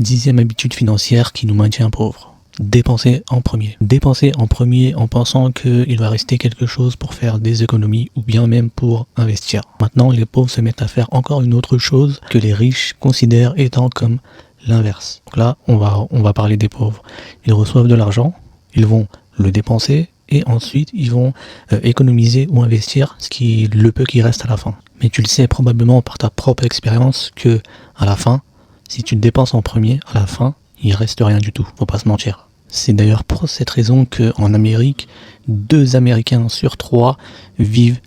10e habitude financière qui nous maintient pauvres. Dépenser en premier. Dépenser en premier en pensant qu'il va rester quelque chose pour faire des économies ou bien même pour investir. Maintenant, les pauvres se mettent à faire encore une autre chose que les riches considèrent étant comme l'inverse. Donc là, on va parler des pauvres. Ils reçoivent de l'argent, ils vont le dépenser et ensuite ils vont économiser ou investir le peu qui reste à la fin. Mais tu le sais probablement par ta propre expérience que à la fin, si tu te dépenses en premier, à la fin, il reste rien du tout. Faut pas se mentir. C'est d'ailleurs pour cette raison qu'en Amérique, 2 Américains sur 3 vivent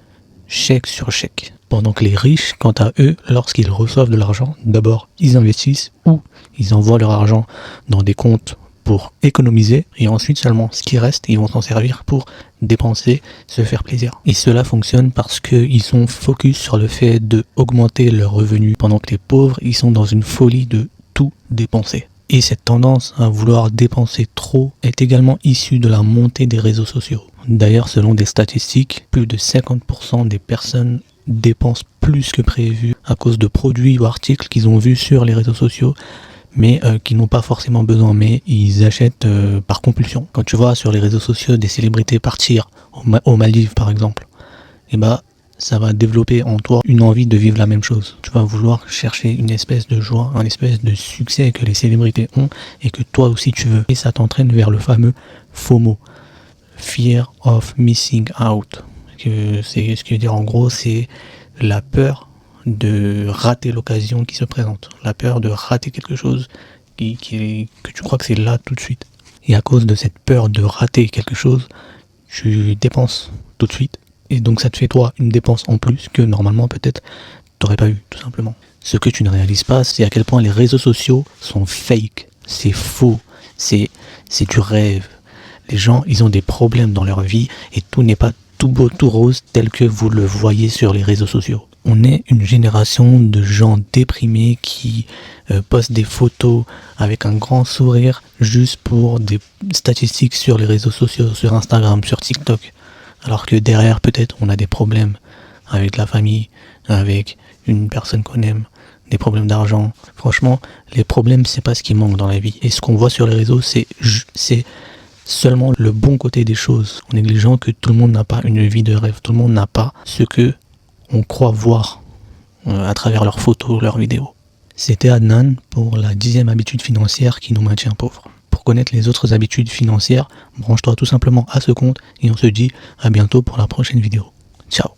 chèque sur chèque. Pendant que les riches, quant à eux, lorsqu'ils reçoivent de l'argent, d'abord ils investissent ou ils envoient leur argent dans des comptes pour économiser et ensuite seulement ce qui reste, ils vont s'en servir pour dépenser, se faire plaisir. Et cela fonctionne parce qu'ils sont focus sur le fait d'augmenter leurs revenus pendant que les pauvres, ils sont dans une folie de tout dépenser. Et cette tendance à vouloir dépenser trop est également issue de la montée des réseaux sociaux. D'ailleurs, selon des statistiques, plus de 50% des personnes dépensent plus que prévu à cause de produits ou articles qu'ils ont vus sur les réseaux sociaux, mais qui n'ont pas forcément besoin, mais ils achètent par compulsion. Quand tu vois sur les réseaux sociaux des célébrités partir aux Maldives par exemple, et ça va développer en toi une envie de vivre la même chose. Tu vas vouloir chercher une espèce de joie, un espèce de succès que les célébrités ont et que toi aussi tu veux. Et ça t'entraîne vers le fameux FOMO, Fear of Missing Out. C'est ce qui veut dire en gros, c'est la peur de rater l'occasion qui se présente, la peur de rater quelque chose que tu crois que c'est là tout de suite. Et à cause de cette peur de rater quelque chose, tu dépenses tout de suite. Et donc ça te fait toi une dépense en plus que normalement peut-être t'aurais pas eu, tout simplement. Ce que tu ne réalises pas, c'est à quel point les réseaux sociaux sont fake, c'est faux, c'est du rêve. Les gens, ils ont des problèmes dans leur vie et tout n'est pas tout beau, tout rose tel que vous le voyez sur les réseaux sociaux. On est une génération de gens déprimés qui postent des photos avec un grand sourire juste pour des statistiques sur les réseaux sociaux, sur Instagram, sur TikTok. Alors que derrière, peut-être, on a des problèmes avec la famille, avec une personne qu'on aime, des problèmes d'argent. Franchement, les problèmes, c'est pas ce qui manque dans la vie. Et ce qu'on voit sur les réseaux, c'est seulement le bon côté des choses, en négligeant que tout le monde n'a pas une vie de rêve. Tout le monde n'a pas ce que on croit voir à travers leurs photos, leurs vidéos. C'était Adnan pour la 10e habitude financière qui nous maintient pauvres. Pour connaître les autres habitudes financières, branche-toi tout simplement à ce compte et on se dit à bientôt pour la prochaine vidéo. Ciao.